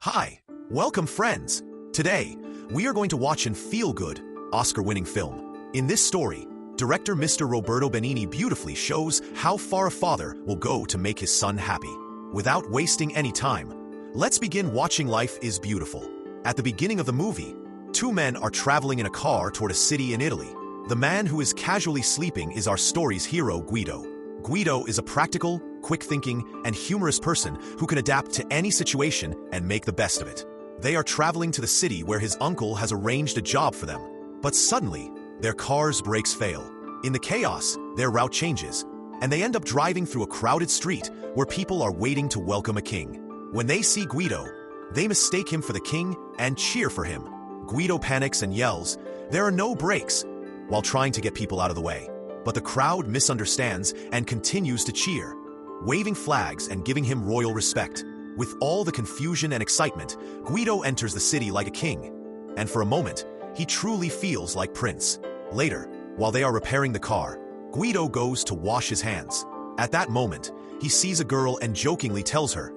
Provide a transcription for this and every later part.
Hi, welcome friends. Today, we are going to watch an feel-good, Oscar-winning film. In this story, director Mr. Roberto Benigni beautifully shows how far a father will go to make his son happy. Without wasting any time, let's begin watching Life is Beautiful. At the beginning of the movie, two men are traveling in a car toward a city in Italy. The man who is casually sleeping is our story's hero, Guido. Guido is a practical, quick-thinking, and humorous person who can adapt to any situation and make the best of it. They are traveling to the city where his uncle has arranged a job for them. But suddenly, their car's brakes fail. In the chaos, their route changes, and they end up driving through a crowded street where people are waiting to welcome a king. When they see Guido, they mistake him for the king and cheer for him. Guido panics and yells, "There are no brakes," while trying to get people out of the way. But the crowd misunderstands and continues to cheer, waving flags and giving him royal respect. With all the confusion and excitement, Guido enters the city like a king, and for a moment, he truly feels like Prince. Later, while they are repairing the car, Guido goes to wash his hands. At that moment, he sees a girl and jokingly tells her,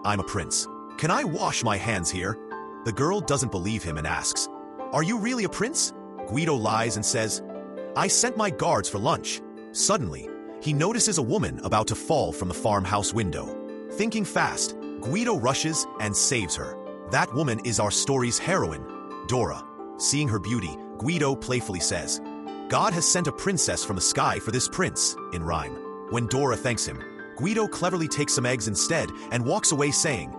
"I'm a prince. Can I wash my hands here?" The girl doesn't believe him and asks, "Are you really a prince?" Guido lies and says, "I sent my guards for lunch." Suddenly, he notices a woman about to fall from the farmhouse window. Thinking fast, Guido rushes and saves her. That woman is our story's heroine, Dora. Seeing her beauty, Guido playfully says, "God has sent a princess from the sky for this prince," in rhyme. When Dora thanks him, Guido cleverly takes some eggs instead and walks away saying,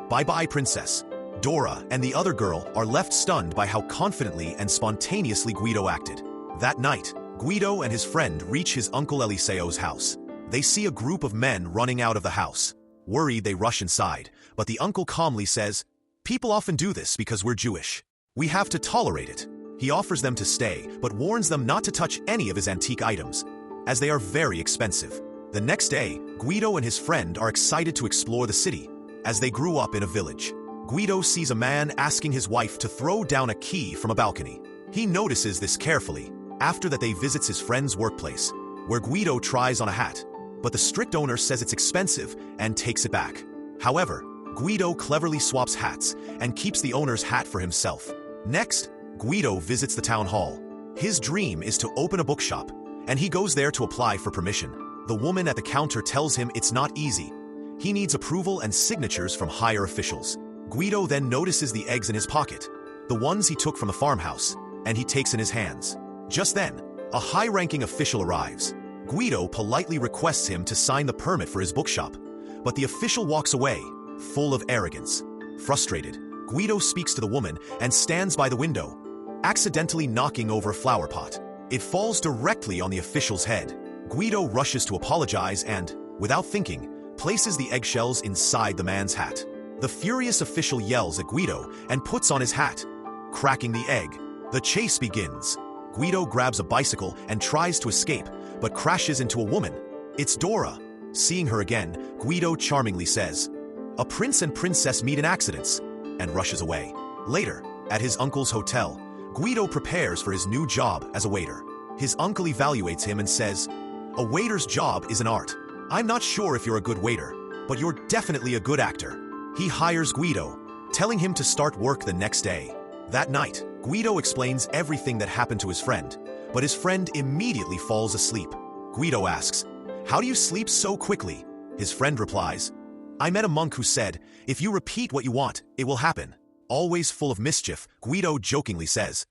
"Bye-bye, princess." Dora and the other girl are left stunned by how confidently and spontaneously Guido acted. That night, Guido and his friend reach his uncle Eliseo's house. They see a group of men running out of the house. Worried, they rush inside, but the uncle calmly says, "People often do this because we're Jewish. We have to tolerate it." He offers them to stay, but warns them not to touch any of his antique items, as they are very expensive. The next day, Guido and his friend are excited to explore the city, as they grew up in a village. Guido sees a man asking his wife to throw down a key from a balcony. He notices this carefully. After that, they visits his friend's workplace, where Guido tries on a hat, but the strict owner says it's expensive and takes it back. However, Guido cleverly swaps hats and keeps the owner's hat for himself. Next, Guido visits the town hall. His dream is to open a bookshop, and he goes there to apply for permission. The woman at the counter tells him it's not easy. He needs approval and signatures from higher officials. Guido then notices the eggs in his pocket, the ones he took from the farmhouse, and he takes in his hands. Just then, a high-ranking official arrives. Guido politely requests him to sign the permit for his bookshop, but the official walks away, full of arrogance. Frustrated, Guido speaks to the woman and stands by the window, accidentally knocking over a flower pot. It falls directly on the official's head. Guido rushes to apologize and, without thinking, places the eggshells inside the man's hat. The furious official yells at Guido and puts on his hat, cracking the egg. The chase begins. Guido grabs a bicycle and tries to escape, but crashes into a woman. It's Dora. Seeing her again, Guido charmingly says, "A prince and princess meet in accidents," and rushes away. Later, at his uncle's hotel, Guido prepares for his new job as a waiter. His uncle evaluates him and says, "A waiter's job is an art. I'm not sure if you're a good waiter, but you're definitely a good actor." He hires Guido, telling him to start work the next day. That night, Guido explains everything that happened to his friend, but his friend immediately falls asleep. Guido asks, "How do you sleep so quickly?" His friend replies, "I met a monk who said, if you repeat what you want, it will happen." Always full of mischief, Guido jokingly says,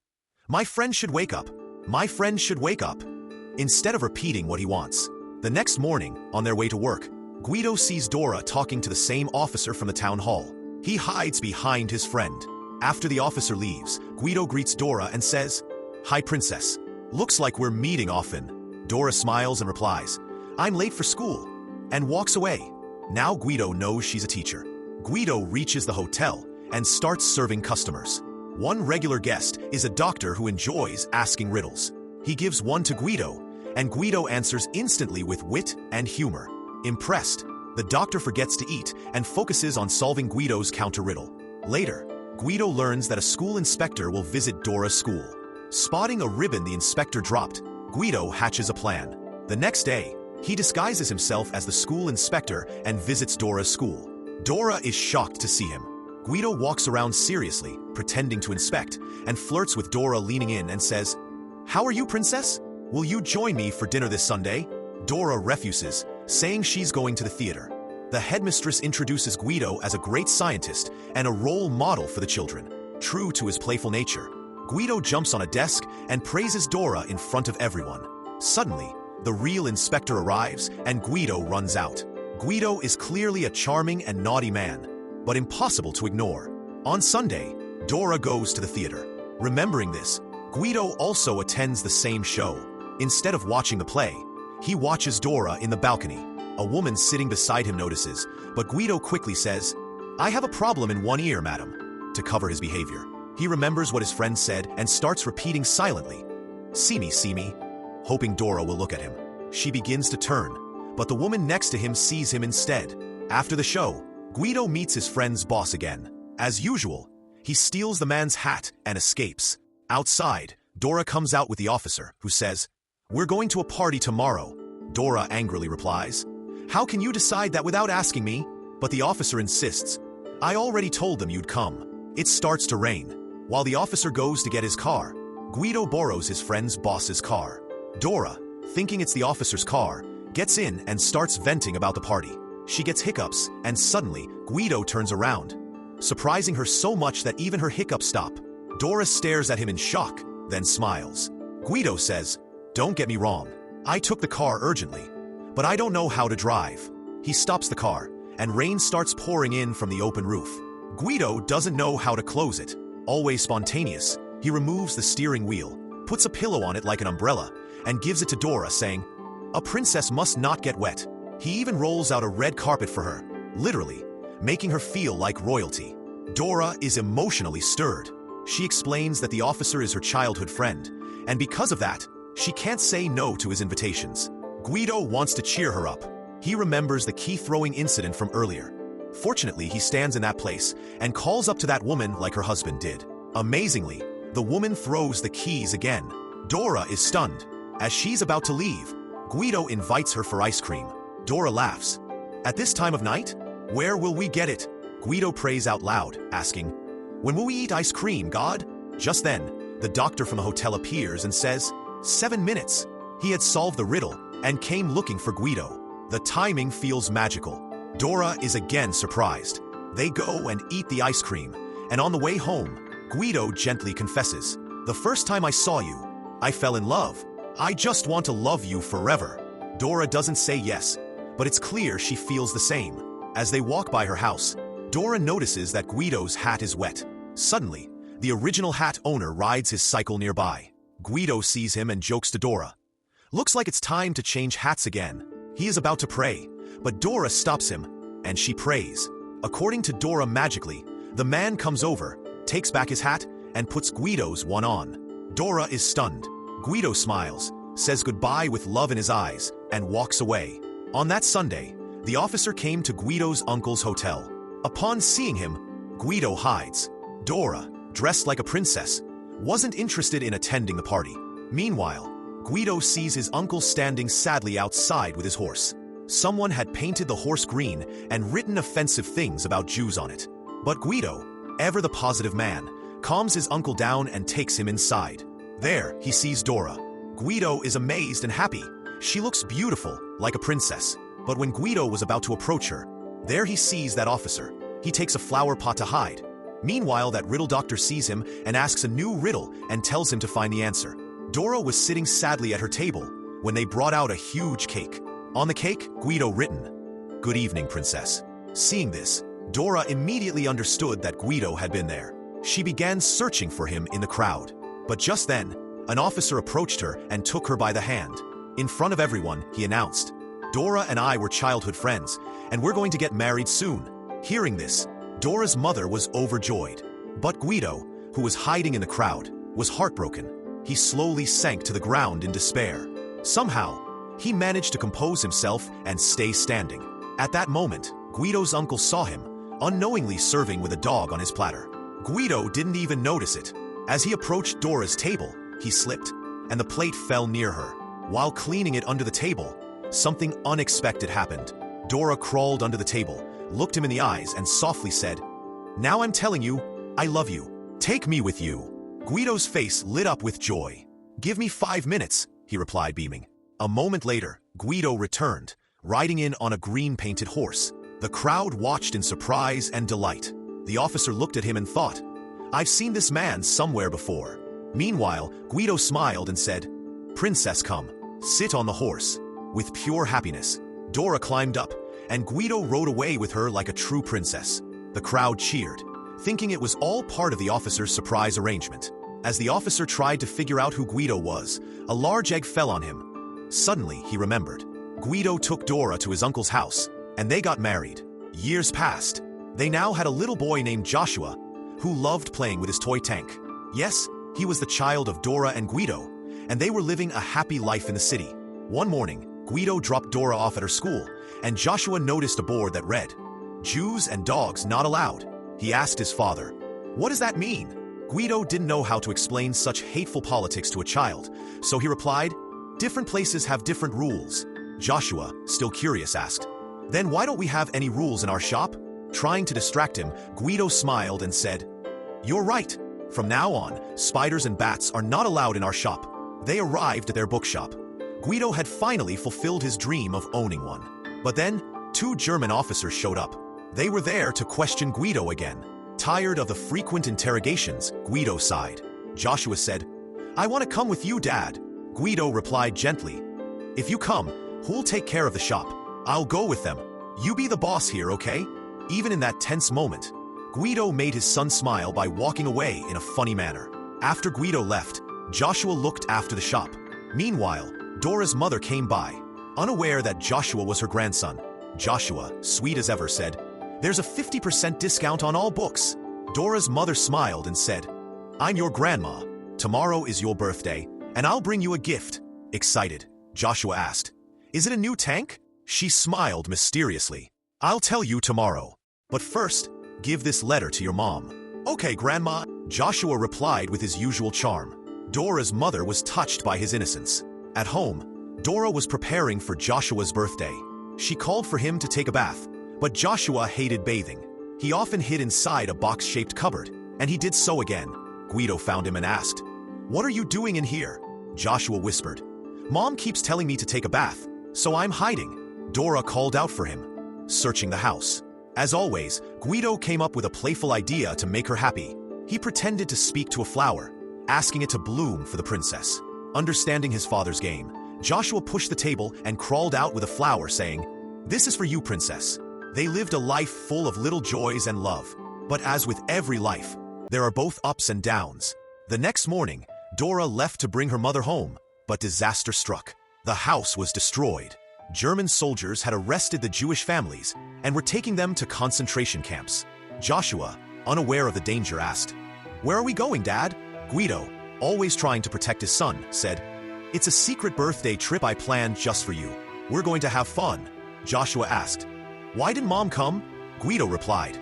"My friend should wake up. My friend should wake up," instead of repeating what he wants. The next morning, on their way to work, Guido sees Dora talking to the same officer from the town hall. He hides behind his friend. After the officer leaves, Guido greets Dora and says, "Hi, princess. Looks like we're meeting often." Dora smiles and replies, "I'm late for school," and walks away. Now Guido knows she's a teacher. Guido reaches the hotel and starts serving customers. One regular guest is a doctor who enjoys asking riddles. He gives one to Guido, and Guido answers instantly with wit and humor. Impressed, the doctor forgets to eat and focuses on solving Guido's counter-riddle. Later, Guido learns that a school inspector will visit Dora's school. Spotting a ribbon the inspector dropped, Guido hatches a plan. The next day, he disguises himself as the school inspector and visits Dora's school. Dora is shocked to see him. Guido walks around seriously, pretending to inspect, and flirts with Dora, leaning in and says, "How are you, princess? Will you join me for dinner this Sunday?" Dora refuses, saying she's going to the theater. The headmistress introduces Guido as a great scientist and a role model for the children. True to his playful nature, Guido jumps on a desk and praises Dora in front of everyone. Suddenly, the real inspector arrives and Guido runs out. Guido is clearly a charming and naughty man, but impossible to ignore. On Sunday, Dora goes to the theater. Remembering this, Guido also attends the same show. Instead of watching the play, he watches Dora in the balcony. A woman sitting beside him notices, but Guido quickly says, "I have a problem in one ear, madam," to cover his behavior. He remembers what his friend said and starts repeating silently, see me," hoping Dora will look at him. She begins to turn, but the woman next to him sees him instead. After the show, Guido meets his friend's boss again. As usual, he steals the man's hat and escapes. Outside, Dora comes out with the officer, who says, "We're going to a party tomorrow." Dora angrily replies, "How can you decide that without asking me?" But the officer insists, "I already told them you'd come." It starts to rain. While the officer goes to get his car, Guido borrows his friend's boss's car. Dora, thinking it's the officer's car, gets in and starts venting about the party. She gets hiccups, and suddenly, Guido turns around, surprising her so much that even her hiccups stop. Dora stares at him in shock, then smiles. Guido says, "Don't get me wrong, I took the car urgently, but I don't know how to drive." He stops the car, and rain starts pouring in from the open roof. Guido doesn't know how to close it. Always spontaneous, he removes the steering wheel, puts a pillow on it like an umbrella, and gives it to Dora, saying, "A princess must not get wet." He even rolls out a red carpet for her, literally, making her feel like royalty. Dora is emotionally stirred. She explains that the officer is her childhood friend, and because of that, she can't say no to his invitations. Guido wants to cheer her up. He remembers the key-throwing incident from earlier. Fortunately, he stands in that place and calls up to that woman like her husband did. Amazingly, the woman throws the keys again. Dora is stunned. As she's about to leave, Guido invites her for ice cream. Dora laughs. "At this time of night? Where will we get it?" Guido prays out loud, asking, "When will we eat ice cream, God?" Just then, the doctor from the hotel appears and says, 7 minutes. He had solved the riddle and came looking for Guido. The timing feels magical. Dora is again surprised. They go and eat the ice cream, and on the way home, Guido gently confesses, "The first time I saw you, I fell in love. I just want to love you forever." Dora doesn't say yes, but it's clear she feels the same. As they walk by her house, Dora notices that Guido's hat is wet. Suddenly, the original hat owner rides his cycle nearby. Guido sees him and jokes to Dora, "Looks like it's time to change hats again." He is about to pray, but Dora stops him, and she prays. According to Dora, magically, the man comes over, takes back his hat, and puts Guido's one on. Dora is stunned. Guido smiles, says goodbye with love in his eyes, and walks away. On that Sunday, the officer came to Guido's uncle's hotel. Upon seeing him, Guido hides. Dora, dressed like a princess, wasn't interested in attending the party. Meanwhile, Guido sees his uncle standing sadly outside with his horse. Someone had painted the horse green and written offensive things about Jews on it. But Guido, ever the positive man, calms his uncle down and takes him inside. There, he sees Dora. Guido is amazed and happy. She looks beautiful, like a princess. But when Guido was about to approach her, there he sees that officer. He takes a flower pot to hide. Meanwhile, that riddle doctor sees him and asks a new riddle and tells him to find the answer. Dora was sitting sadly at her table when they brought out a huge cake. On the cake, Guido written, "Good evening, princess." Seeing this, Dora immediately understood that Guido had been there. She began searching for him in the crowd. But just then, an officer approached her and took her by the hand. In front of everyone, he announced, "Dora and I were childhood friends, and we're going to get married soon." Hearing this, Dora's mother was overjoyed. But Guido, who was hiding in the crowd, was heartbroken. He slowly sank to the ground in despair. Somehow, he managed to compose himself and stay standing. At that moment, Guido's uncle saw him, unknowingly serving with a dog on his platter. Guido didn't even notice it. As he approached Dora's table, he slipped, and the plate fell near her. While cleaning it under the table, something unexpected happened. Dora crawled under the table, looked him in the eyes, and softly said, Now I'm telling you, I love you. Take me with you. Guido's face lit up with joy. Give me 5 minutes, he replied, beaming. A moment later, Guido returned, riding in on a green-painted horse. The crowd watched in surprise and delight. The officer looked at him and thought, I've seen this man somewhere before. Meanwhile, Guido smiled and said, Princess, come, sit on the horse. With pure happiness, Dora climbed up, and Guido rode away with her like a true princess. The crowd cheered, thinking it was all part of the officer's surprise arrangement. As the officer tried to figure out who Guido was, a large egg fell on him. Suddenly, he remembered. Guido took Dora to his uncle's house, and they got married. Years passed. They now had a little boy named Joshua, who loved playing with his toy tank. Yes, he was the child of Dora and Guido, and they were living a happy life in the city. One morning, Guido dropped Dora off at her school, and Joshua noticed a board that read, Jews and dogs not allowed. He asked his father, What does that mean? Guido didn't know how to explain such hateful politics to a child, so he replied, Different places have different rules. Joshua, still curious, asked, Then why don't we have any rules in our shop? Trying to distract him, Guido smiled and said, You're right. From now on, spiders and bats are not allowed in our shop. They arrived at their bookshop. Guido had finally fulfilled his dream of owning one. But then, 2 German officers showed up. They were there to question Guido again. Tired of the frequent interrogations, Guido sighed. Joshua said, I want to come with you, Dad. Guido replied gently, If you come, who'll take care of the shop? I'll go with them. You be the boss here, okay? Even in that tense moment, Guido made his son smile by walking away in a funny manner. After Guido left, Joshua looked after the shop. Meanwhile, Dora's mother came by, unaware that Joshua was her grandson. Joshua, sweet as ever, said, There's a 50% discount on all books. Dora's mother smiled and said, I'm your grandma. Tomorrow is your birthday, and I'll bring you a gift. Excited, Joshua asked, Is it a new tank? She smiled mysteriously. I'll tell you tomorrow. But first, give this letter to your mom. Okay, Grandma, Joshua replied with his usual charm. Dora's mother was touched by his innocence. At home, Dora was preparing for Joshua's birthday. She called for him to take a bath, but Joshua hated bathing. He often hid inside a box-shaped cupboard, and he did so again. Guido found him and asked, What are you doing in here? Joshua whispered, Mom keeps telling me to take a bath, so I'm hiding. Dora called out for him, searching the house. As always, Guido came up with a playful idea to make her happy. He pretended to speak to a flower, asking it to bloom for the princess. Understanding his father's game, Joshua pushed the table and crawled out with a flower, saying, This is for you, princess. They lived a life full of little joys and love. But as with every life, there are both ups and downs. The next morning, Dora left to bring her mother home, but disaster struck. The house was destroyed. German soldiers had arrested the Jewish families and were taking them to concentration camps. Joshua, unaware of the danger, asked, Where are we going, Dad? Guido, always trying to protect his son, said, It's a secret birthday trip I planned just for you. We're going to have fun. Joshua asked, Why didn't Mom come? Guido replied,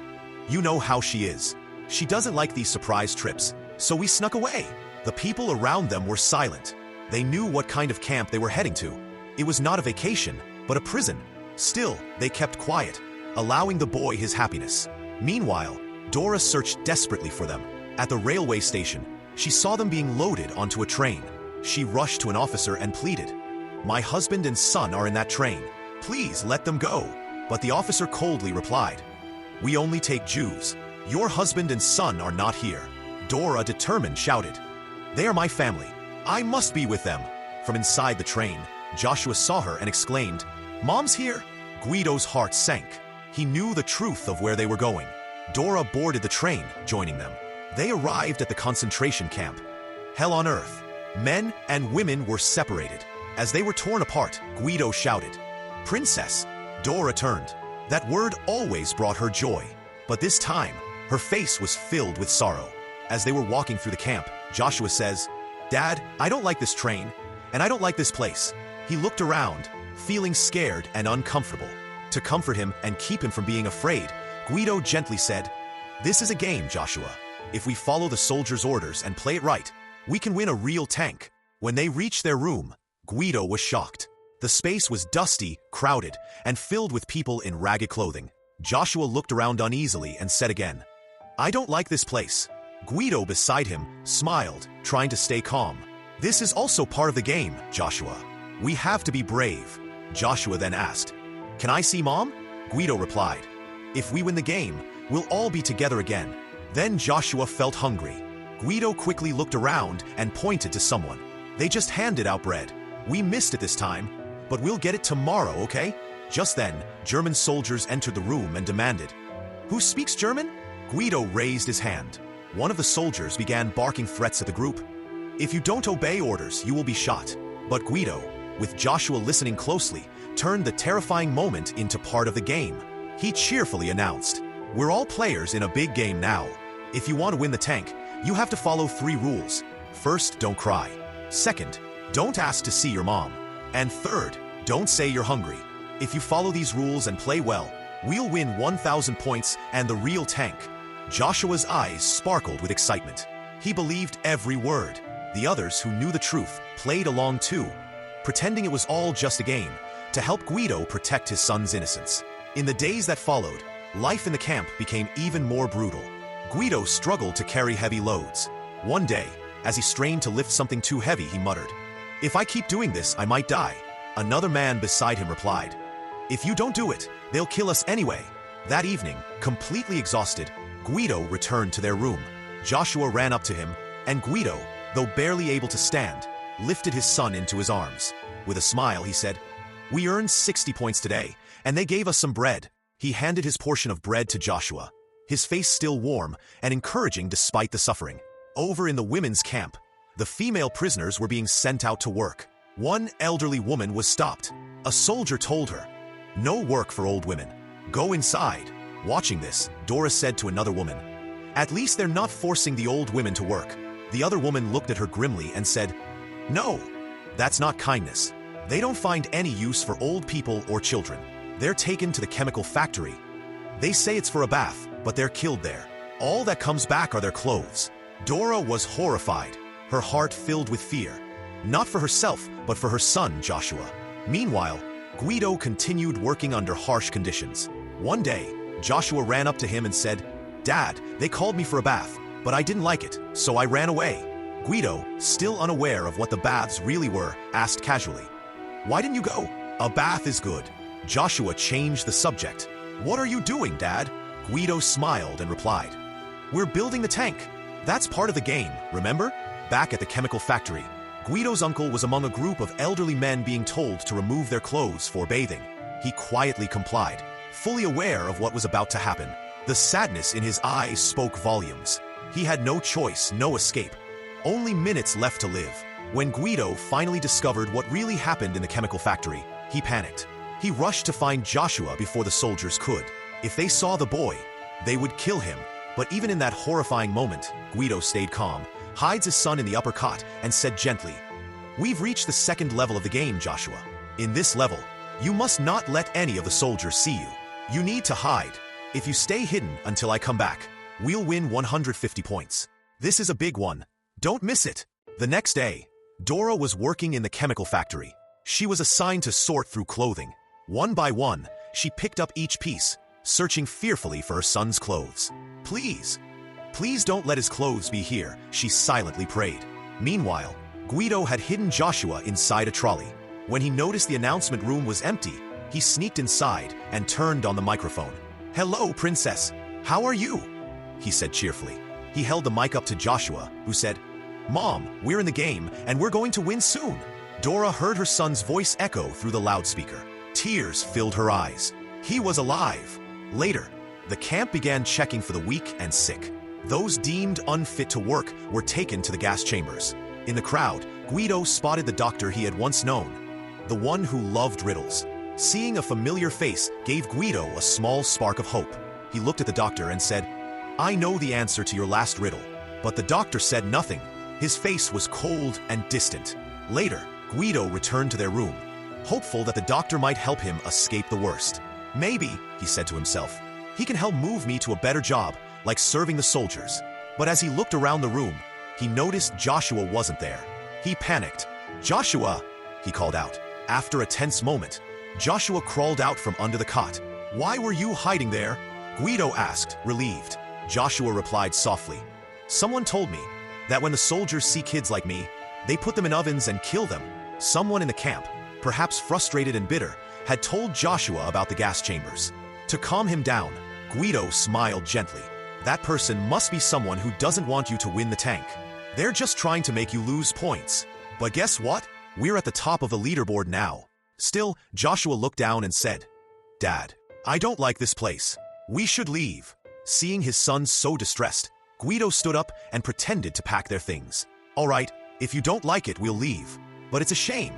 You know how she is. She doesn't like these surprise trips, so we snuck away. The people around them were silent. They knew what kind of camp they were heading to. It was not a vacation, but a prison. Still, they kept quiet, allowing the boy his happiness. Meanwhile, Dora searched desperately for them. At the railway station, she saw them being loaded onto a train. She rushed to an officer and pleaded, My husband and son are in that train. Please let them go. But the officer coldly replied, We only take Jews. Your husband and son are not here. Dora, determined, shouted, They are my family. I must be with them. From inside the train, Joshua saw her and exclaimed, Mom's here. Guido's heart sank. He knew the truth of where they were going. Dora boarded the train, joining them. They arrived at the concentration camp. Hell on earth. Men and women were separated. As they were torn apart, Guido shouted, Princess. Dora turned. That word always brought her joy. But this time, her face was filled with sorrow. As they were walking through the camp, Joshua says, Dad, I don't like this train, and I don't like this place. He looked around, feeling scared and uncomfortable. To comfort him and keep him from being afraid, Guido gently said, This is a game, Joshua. If we follow the soldiers' orders and play it right, we can win a real tank. When they reached their room, Guido was shocked. The space was dusty, crowded, and filled with people in ragged clothing. Joshua looked around uneasily and said again, I don't like this place. Guido beside him smiled, trying to stay calm. This is also part of the game, Joshua. We have to be brave. Joshua then asked, Can I see Mom? Guido replied, If we win the game, we'll all be together again. Then Joshua felt hungry. Guido quickly looked around and pointed to someone. They just handed out bread. We missed it this time, but we'll get it tomorrow, okay? Just then, German soldiers entered the room and demanded, Who speaks German? Guido raised his hand. One of the soldiers began barking threats at the group. If you don't obey orders, you will be shot. But Guido, with Joshua listening closely, turned the terrifying moment into part of the game. He cheerfully announced, We're all players in a big game now. If you want to win the tank, you have to follow 3 rules. First, don't cry. Second, don't ask to see your mom. And third, don't say you're hungry. If you follow these rules and play well, we'll win 1,000 points and the real tank. Joshua's eyes sparkled with excitement. He believed every word. The others who knew the truth played along too, pretending it was all just a game, to help Guido protect his son's innocence. In the days that followed, life in the camp became even more brutal. Guido struggled to carry heavy loads. One day, as he strained to lift something too heavy, he muttered, If I keep doing this, I might die. Another man beside him replied, If you don't do it, they'll kill us anyway. That evening, completely exhausted, Guido returned to their room. Joshua ran up to him, and Guido, though barely able to stand, lifted his son into his arms. With a smile, he said, We earned 60 points today, and they gave us some bread. He handed his portion of bread to Joshua, his face still warm and encouraging despite the suffering. Over in the women's camp, the female prisoners were being sent out to work. One elderly woman was stopped. A soldier told her, No work for old women. Go inside. Watching this, Dora said to another woman, At least they're not forcing the old women to work. The other woman looked at her grimly and said, No, that's not kindness. They don't find any use for old people or children. They're taken to the chemical factory. They say it's for a bath, but they're killed there. All that comes back are their clothes. Dora was horrified, her heart filled with fear. Not for herself, but for her son, Joshua. Meanwhile, Guido continued working under harsh conditions. One day, Joshua ran up to him and said, Dad, they called me for a bath, but I didn't like it, so I ran away. Guido, still unaware of what the baths really were, asked casually, Why didn't you go? A bath is good. Joshua changed the subject. What are you doing, Dad? Guido smiled and replied, We're building the tank. That's part of the game, remember? Back at the chemical factory, Guido's uncle was among a group of elderly men being told to remove their clothes for bathing. He quietly complied, fully aware of what was about to happen. The sadness in his eyes spoke volumes. He had no choice, no escape. Only minutes left to live. When Guido finally discovered what really happened in the chemical factory, he panicked. He rushed to find Joshua before the soldiers could. If they saw the boy, they would kill him. But even in that horrifying moment, Guido stayed calm, hides his son in the upper cot, and said gently, We've reached the 2nd level of the game, Joshua. In this level, you must not let any of the soldiers see you. You need to hide. If you stay hidden until I come back, we'll win 150 points. This is a big one. Don't miss it. The next day, Dora was working in the chemical factory. She was assigned to sort through clothing. One by one, she picked up each piece, searching fearfully for her son's clothes. Please don't let his clothes be here, she silently prayed. Meanwhile, Guido had hidden Joshua inside a trolley. When he noticed the announcement room was empty, he sneaked inside and turned on the microphone. Hello, princess. How are you? He said cheerfully. He held the mic up to Joshua, who said, Mom, we're in the game, and we're going to win soon. Dora heard her son's voice echo through the loudspeaker. Tears filled her eyes. He was alive. Later, the camp began checking for the weak and sick. Those deemed unfit to work were taken to the gas chambers. In the crowd, Guido spotted the doctor he had once known, the one who loved riddles. Seeing a familiar face gave Guido a small spark of hope. He looked at the doctor and said, I know the answer to your last riddle. But the doctor said nothing. His face was cold and distant. Later, Guido returned to their room, hopeful that the doctor might help him escape the worst. Maybe, he said to himself, he can help move me to a better job, like serving the soldiers. But as he looked around the room, he noticed Joshua wasn't there. He panicked. Joshua, he called out. After a tense moment, Joshua crawled out from under the cot. Why were you hiding there? Guido asked, relieved. Joshua replied softly. Someone told me that when the soldiers see kids like me, they put them in ovens and kill them. Someone in the camp, perhaps frustrated and bitter, had told Joshua about the gas chambers. To calm him down, Guido smiled gently. That person must be someone who doesn't want you to win the tank. They're just trying to make you lose points. But guess what? We're at the top of the leaderboard now. Still, Joshua looked down and said, "Dad, I don't like this place. We should leave." Seeing his son so distressed, Guido stood up and pretended to pack their things. "All right, if you don't like it, we'll leave. But it's a shame.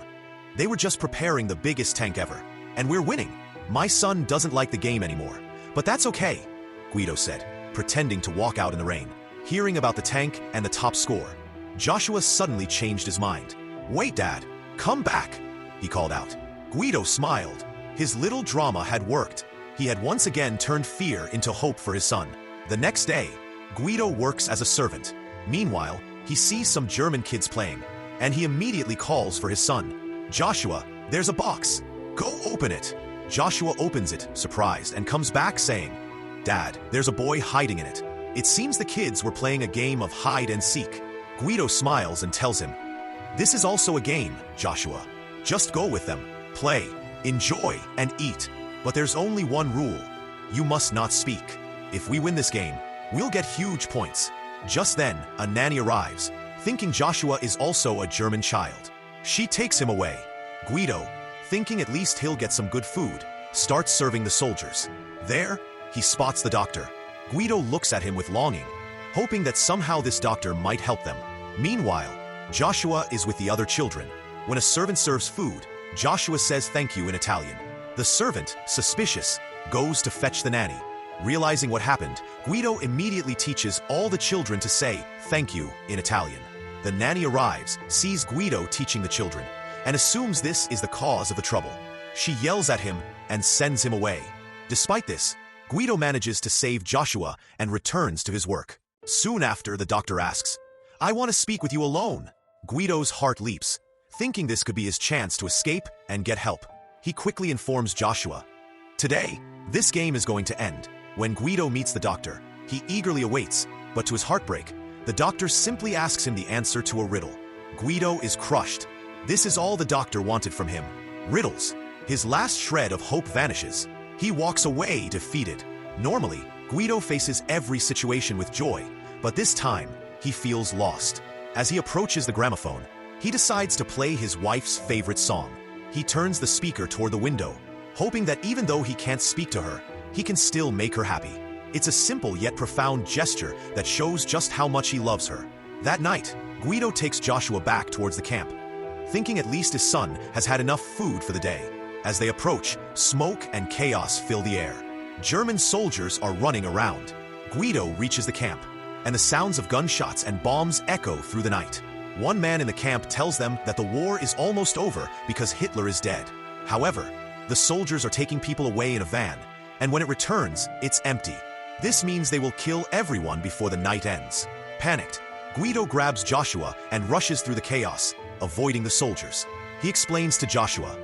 They were just preparing the biggest tank ever, and we're winning. My son doesn't like the game anymore, but that's okay," Guido said, pretending to walk out in the rain. Hearing about the tank and the top score, Joshua suddenly changed his mind. "Wait, Dad, come back," he called out. Guido smiled. His little drama had worked. He had once again turned fear into hope for his son. The next day, Guido works as a servant. Meanwhile, he sees some German kids playing, and he immediately calls for his son. "Joshua, there's a box. Go open it." Joshua opens it, surprised, and comes back saying, "Dad, there's a boy hiding in it." It seems the kids were playing a game of hide and seek. Guido smiles and tells him, "This is also a game, Joshua. Just go with them, play, enjoy, and eat. But there's only one rule. You must not speak. If we win this game, we'll get huge points." Just then, a nanny arrives, thinking Joshua is also a German child. She takes him away. Guido, thinking at least he'll get some good food, starts serving the soldiers. There, he spots the doctor. Guido looks at him with longing, hoping that somehow this doctor might help them. Meanwhile, Joshua is with the other children. When a servant serves food, Joshua says thank you in Italian. The servant, suspicious, goes to fetch the nanny. Realizing what happened, Guido immediately teaches all the children to say thank you in Italian. The nanny arrives, sees Guido teaching the children, and assumes this is the cause of the trouble. She yells at him and sends him away. Despite this, Guido manages to save Joshua and returns to his work. Soon after, the doctor asks, "I want to speak with you alone." Guido's heart leaps, thinking this could be his chance to escape and get help. He quickly informs Joshua. Today, this game is going to end. When Guido meets the doctor, he eagerly awaits, but to his heartbreak, the doctor simply asks him the answer to a riddle. Guido is crushed. This is all the doctor wanted from him. Riddles. His last shred of hope vanishes. He walks away defeated. Normally, Guido faces every situation with joy, but this time, he feels lost. As he approaches the gramophone, he decides to play his wife's favorite song. He turns the speaker toward the window, hoping that even though he can't speak to her, he can still make her happy. It's a simple yet profound gesture that shows just how much he loves her. That night, Guido takes Joshua back towards the camp, thinking at least his son has had enough food for the day. As they approach, smoke and chaos fill the air. German soldiers are running around. Guido reaches the camp, and the sounds of gunshots and bombs echo through the night. One man in the camp tells them that the war is almost over because Hitler is dead. However, the soldiers are taking people away in a van, and when it returns, it's empty. This means they will kill everyone before the night ends. Panicked, Guido grabs Joshua and rushes through the chaos, avoiding the soldiers. He explains to Joshua,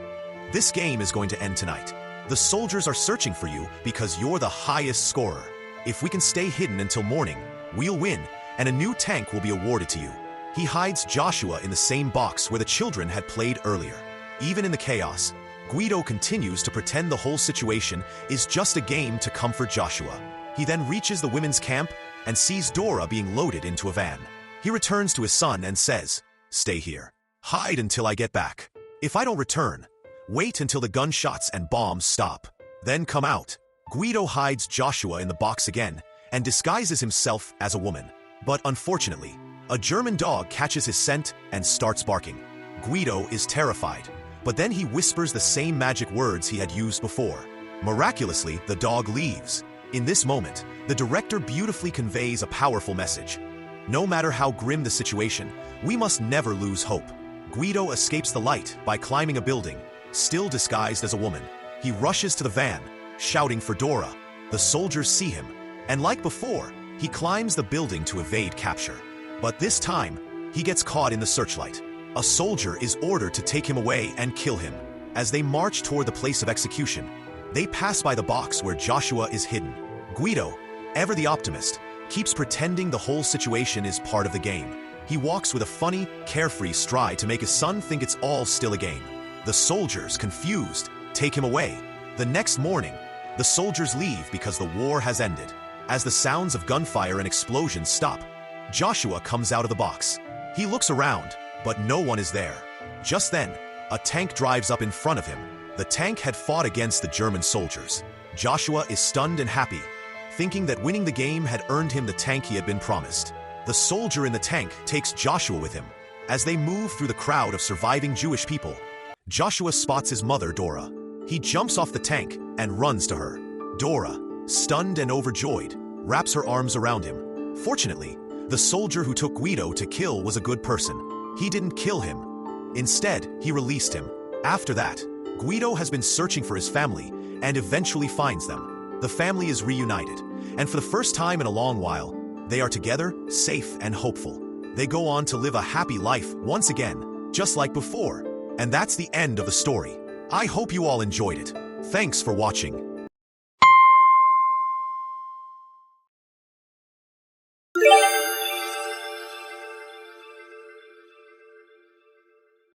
"This game is going to end tonight. The soldiers are searching for you because you're the highest scorer. If we can stay hidden until morning, we'll win, and a new tank will be awarded to you." He hides Joshua in the same box where the children had played earlier. Even in the chaos, Guido continues to pretend the whole situation is just a game to comfort Joshua. He then reaches the women's camp and sees Dora being loaded into a van. He returns to his son and says, "Stay here. Hide until I get back. If I don't return, wait until the gunshots and bombs stop. Then come out." Guido hides Joshua in the box again and disguises himself as a woman. But unfortunately, a German dog catches his scent and starts barking. Guido is terrified, but then he whispers the same magic words he had used before. Miraculously, the dog leaves. In this moment, the director beautifully conveys a powerful message. No matter how grim the situation, we must never lose hope. Guido escapes the light by climbing a building, still disguised as a woman. He rushes to the van, shouting for Dora. The soldiers see him, and like before, he climbs the building to evade capture. But this time, he gets caught in the searchlight. A soldier is ordered to take him away and kill him. As they march toward the place of execution, they pass by the box where Joshua is hidden. Guido, ever the optimist, keeps pretending the whole situation is part of the game. He walks with a funny, carefree stride to make his son think it's all still a game. The soldiers, confused, take him away. The next morning, the soldiers leave because the war has ended. As the sounds of gunfire and explosions stop, Joshua comes out of the box. He looks around, but no one is there. Just then, a tank drives up in front of him. The tank had fought against the German soldiers. Joshua is stunned and happy, thinking that winning the game had earned him the tank he had been promised. The soldier in the tank takes Joshua with him. As they move through the crowd of surviving Jewish people, Joshua spots his mother, Dora. He jumps off the tank and runs to her. Dora, stunned and overjoyed, wraps her arms around him. Fortunately, the soldier who took Guido to kill was a good person. He didn't kill him. Instead, he released him. After that, Guido has been searching for his family and eventually finds them. The family is reunited, and for the first time in a long while, they are together, safe and hopeful. They go on to live a happy life once again, just like before. And that's the end of the story. I hope you all enjoyed it. Thanks for watching.